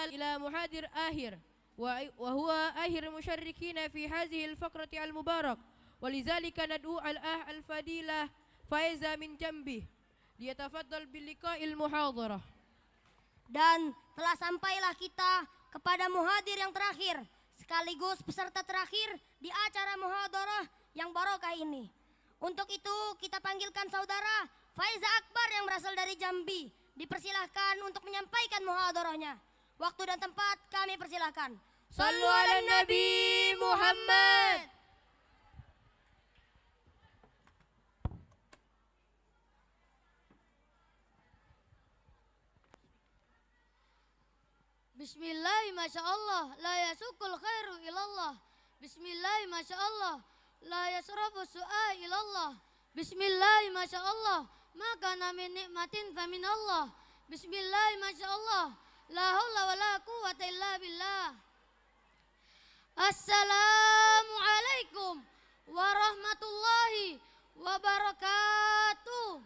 إلى محاضر آخر وهو آخر المشاركين في هذه الفقرة المبارك، ولذلك ندعو الأخ الفضيلة فايزة من جنبه ليتفضل باللقاء المحاضرة. Dan telah sampailah kita kepada muhadir yang terakhir sekaligus peserta terakhir di acara muhadarah yang barokah ini. Untuk itu kita panggilkan saudara Faiza Akbar yang berasal dari Jambi. Dipersilahkan untuk menyampaikan muhadarahnya. Waktu dan tempat kami persilahkan. Sallu ala Nabi Muhammad. Bismillah, masya Allah, la yasukul khairu ilallah. Bismillah, masya Allah, la yasrafu su'a ilallah. Bismillah, masya Allah, maka min nikmatin famin Allah. Bismillah, masya Allah, la haula wa la quwwata illa billah. Assalamualaikum warahmatullahi wabarakatuh.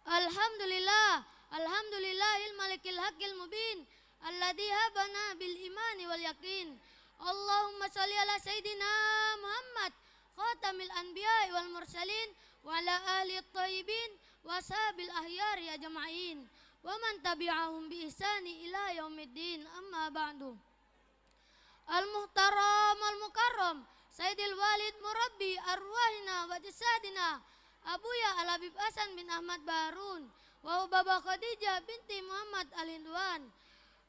Alhamdulillah, alhamdulillahil malikil haqqil mubin alladzi habana bil imani wal yakin. Allahumma shalli ala sayyidina Muhammad khatamil anbiya'i wal mursalin wa ala alihi thayyibin wa sahabil ahyari ajma'in wa man tabi'ahum bi ihsani ila yaumiddin. Amma ba'du. Al-muhtaram al-mukarram Sayyidil Walid Murabbi arwahina wa jasadina Abuya Al-Habib Hasan bin Ahmad Barun wa Baba Khadijah binti Muhammad Al-Hindwan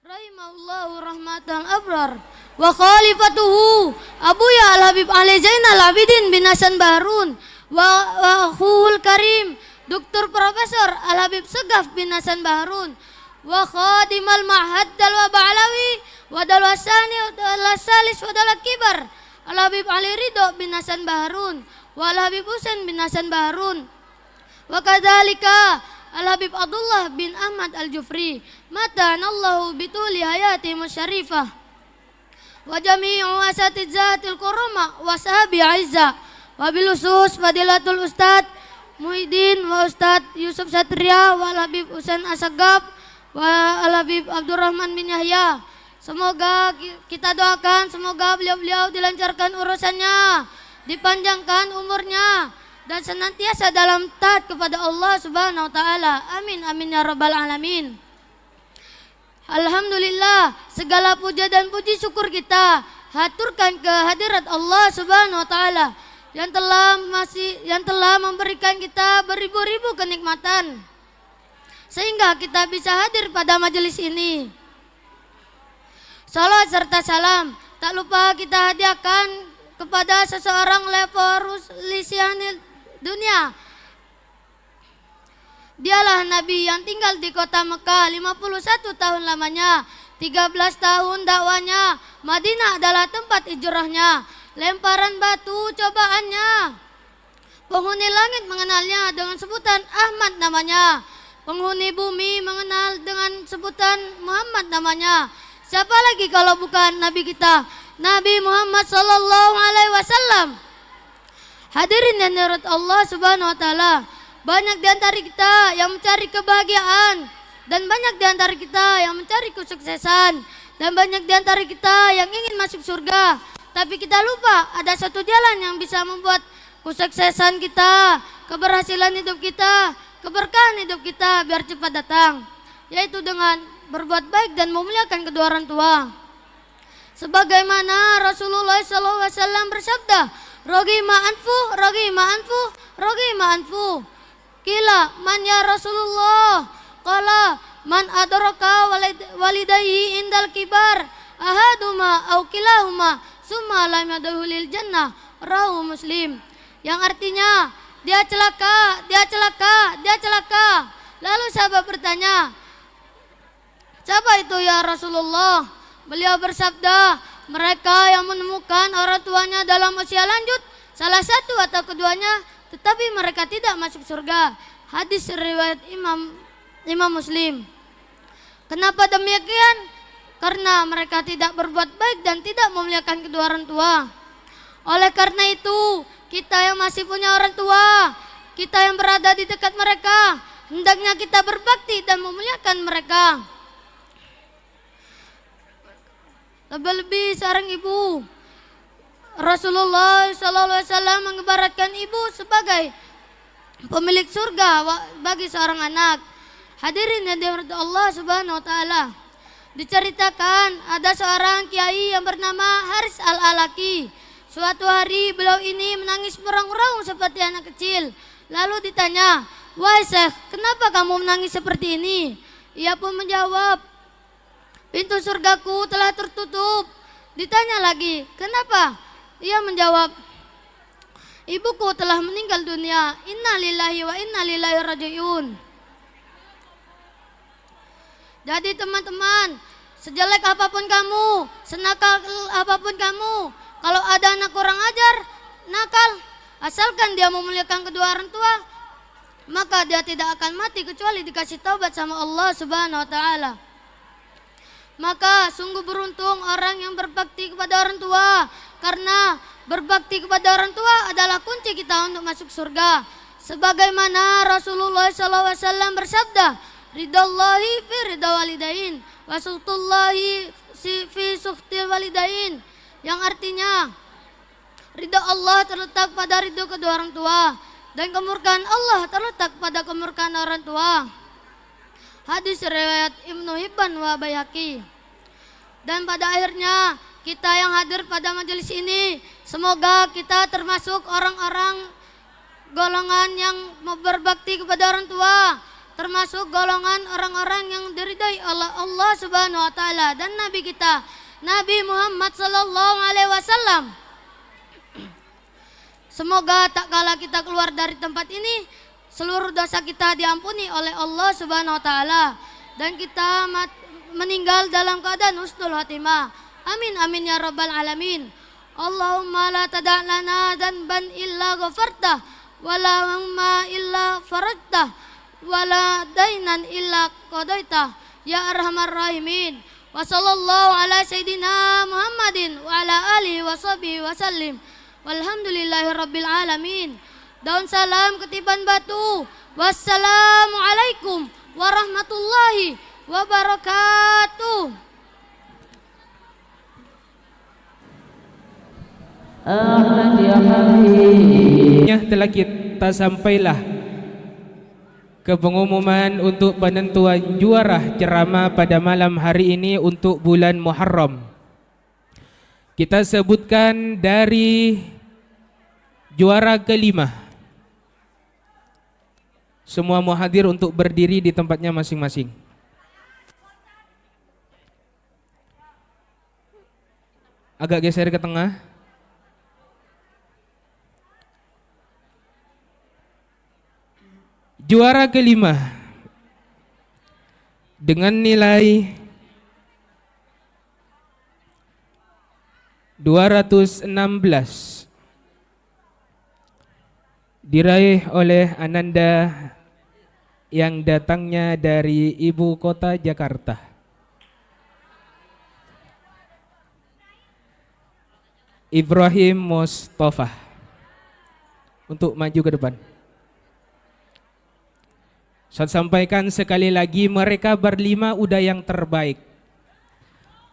rahimahullahu rahmatan abrar wa khalifatuhu Abuya Al-Habib Ali Zainal Abidin bin Hasan Barun wa akhul karim Dr. Profesor Al-Habib Segaf bin Hasan Barun wa khadimal ma'had dalwa ba'alawi wa dalwa sani wa dalwa salis wa dalwa kibar Al-Habib Ali Ridho bin Hasan Barun wa Al-Habib Husain bin Hasan Barun wa kadzalika Al-Habib Abdullah bin Ahmad Al-Jufri matanallahu bituli hayati musyarifah wa jami'u asatizatil kuruma wa sahabi aizza wa bilusus fadilatul ustad Muhyiddin wa Ustad Yusuf Satria wa Al-Habib Husain Asagab wa Al-Habib Abdurrahman bin Yahya. Semoga kita doakan semoga beliau-beliau dilancarkan urusannya, dipanjangkan umurnya dan senantiasa dalam taat kepada Allah Subhanahu wa taala. Amin amin ya rabbal alamin. Alhamdulillah, segala puja dan puji syukur kita haturkan ke hadirat Allah Subhanahu wa taala yang telah memberikan kita beribu-ribu kenikmatan sehingga kita bisa hadir pada majelis ini. Salat serta salam tak lupa kita hadiahkan kepada seseorang leporus lisianil dunia. Dialah Nabi yang tinggal di kota Mekah 51 tahun lamanya, 13 tahun dakwanya. Madinah adalah tempat hijrahnya, lemparan batu cobaannya. Penghuni langit mengenalnya dengan sebutan Ahmad namanya. Penghuni bumi mengenal dengan sebutan Muhammad namanya. Siapa lagi kalau bukan Nabi kita, Nabi Muhammad sallallahu alaihi wasallam. Hadirin yang dirahmati Allah Subhanahu wa taala, banyak di antara kita yang mencari kebahagiaan dan banyak di antara kita yang mencari kesuksesan dan banyak di antara kita yang ingin masuk surga. Tapi kita lupa ada satu jalan yang bisa membuat kesuksesan kita, keberhasilan hidup kita, keberkahan hidup kita biar cepat datang, yaitu dengan berbuat baik dan memuliakan kedua orang tua. Sebagaimana Rasulullah SAW bersabda, rogi ma'anfu, rogi ma'anfu, rogi ma'anfu. Kila man ya Rasulullah, qala man adraka walidayhi indal kibar, ahaduma au kilahuma, summa lam yadkhulil jannah, rawahu Muslim. Yang artinya, dia celaka, dia celaka, dia celaka. Lalu sahabat bertanya, siapa itu ya Rasulullah? Beliau bersabda, mereka yang menemukan orang tuanya dalam usia lanjut, salah satu atau keduanya, tetapi mereka tidak masuk surga. Hadis riwayat Imam Muslim. Kenapa demikian? Karena mereka tidak berbuat baik dan tidak memuliakan kedua orang tua. Oleh karena itu, kita yang masih punya orang tua, kita yang berada di dekat mereka, hendaknya kita berbakti dan memuliakan mereka. Lebih-lebih seorang ibu. Rasulullah SAW mengibaratkan ibu sebagai pemilik surga bagi seorang anak. Hadirin yang dirahmati Allah Subhanahu wa taala. Diceritakan ada seorang kiai yang bernama Haris Al-Alaki. Suatu hari beliau ini menangis merang-rang seperti anak kecil. Lalu ditanya, "Wahai Syekh, kenapa kamu menangis seperti ini?" Ia pun menjawab, "Pintu surgaku telah tertutup." Ditanya lagi, "Kenapa?" Ia menjawab, "Ibuku telah meninggal dunia. Inna lillahi wa inna ilaihi rajiun." Jadi teman-teman, sejelek apapun kamu, senakal apapun kamu, kalau ada anak kurang ajar, nakal, asalkan dia memuliakan kedua orang tua, maka dia tidak akan mati kecuali dikasih taubat sama Allah Subhanahu wa taala. Maka sungguh beruntung orang yang berbakti kepada orang tua, karena berbakti kepada orang tua adalah kunci kita untuk masuk surga. Sebagaimana Rasulullah SAW bersabda, "Ridallahi fi ridha walidain, wa sukhtullahi fi sukhtil walidain." Yang artinya, ridha Allah terletak pada ridho kedua orang tua, dan kemurkaan Allah terletak pada kemurkaan orang tua. Hadis riwayat Ibnu Hibban wa Baihaqi. Dan pada akhirnya kita yang hadir pada majelis ini, semoga kita termasuk orang-orang golongan yang berbakti kepada orang tua, termasuk golongan orang-orang yang diridai oleh Allah Subhanahu wa taala dan nabi kita, Nabi Muhammad sallallahu alaihi wasallam. Semoga tak kala kita keluar dari tempat ini, seluruh dosa kita diampuni oleh Allah Subhanahu wa taala dan kita meninggal dalam keadaan husnul khatimah. Amin amin ya rabbal alamin. Allahumma la tada' lana dhanban illa ghafartah, wala hamma illa farajtah, wala dainan illa qadaitah, ya arhamar rahimin. Wa sallallahu ala sayyidina Muhammadin wa ala alihi wa sahbihi wa sallim. Walhamdulillahi rabbil alamin. Daun salam ketiban batu. Wassalamualaikum warahmatullahi wabarakatuh. Ahmad ya Habib. Telah kita sampailah ke pengumuman untuk penentuan juara ceramah pada malam hari ini untuk bulan Muharram. Kita sebutkan dari juara kelima. Semua muhadir untuk berdiri di tempatnya masing-masing. Agak geser ke tengah. Juara kelima dengan nilai 216 diraih oleh Ananda yang datangnya dari ibu kota Jakarta. Ibrahim Mustafa untuk maju ke depan. Saya sampaikan sekali lagi, mereka berlima udah yang terbaik.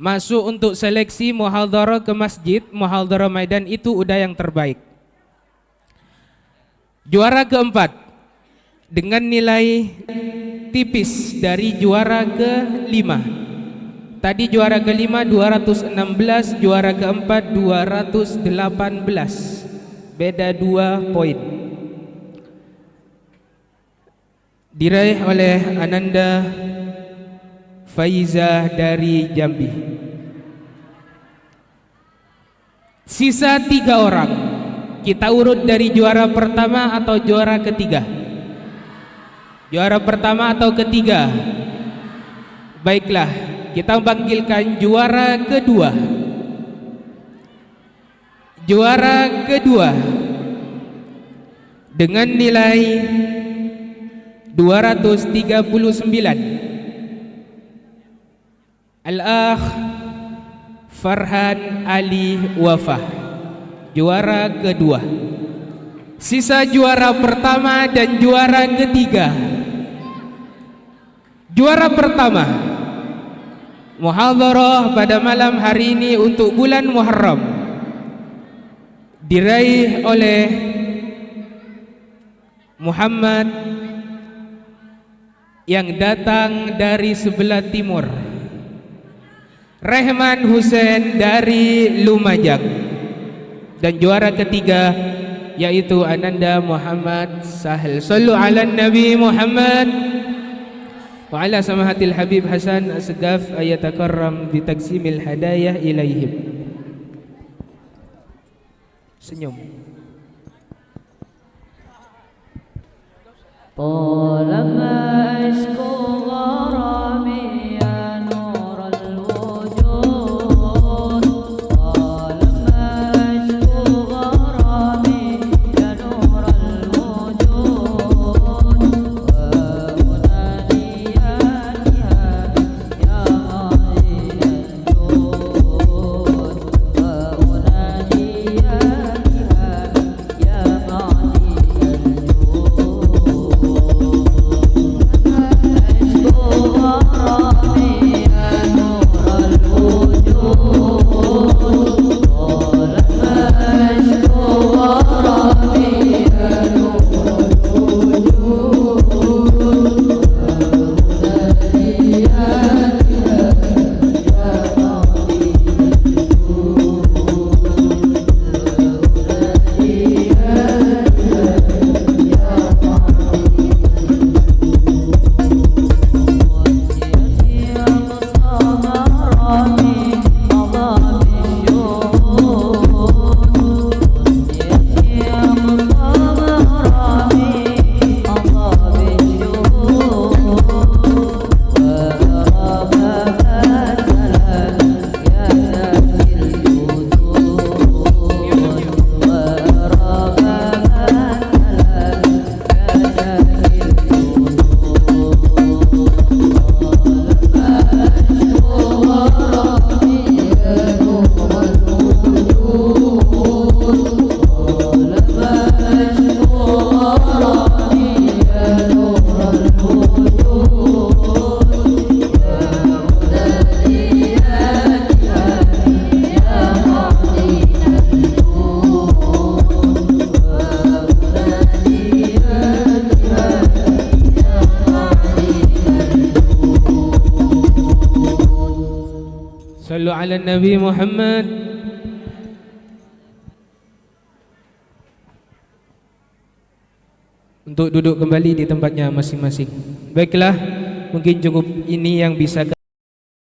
Masuk untuk seleksi muhadharah ke masjid, muhadharah Maidan itu udah yang terbaik. Juara keempat dengan nilai tipis dari juara kelima. Tadi juara kelima 216, juara keempat 218. Beda 2 poin. Diraih oleh Ananda Faiza dari Jambi. Sisa 3 orang. Kita urut dari juara pertama atau juara ketiga? Juara pertama atau ketiga? Baiklah, kita panggilkan juara kedua. Juara kedua dengan nilai 239. Al-Akh Farhan Ali Wafah, juara kedua. Sisa juara pertama dan juara ketiga. Juara pertama Muhadharah pada malam hari ini untuk bulan Muharram diraih oleh Muhammad yang datang dari sebelah timur, Rehman Hussein dari Lumajang, dan juara ketiga yaitu Ananda Muhammad Sahel. Sallu ala Nabi Muhammad wa ala samahatil Habib Hasan Asgaf ayatakarram bi taqsimil hadayah ilaihim. Senyum. طالما أشكو غرامي يا نور الوجود طالما أشكو غرامي يا نور الوجود وأنادي يا معين الجود وأنادي يا Sallu ala Nabi Muhammad. Untuk duduk kembali di tempatnya masing-masing. Baiklah, mungkin cukup ini yang bisa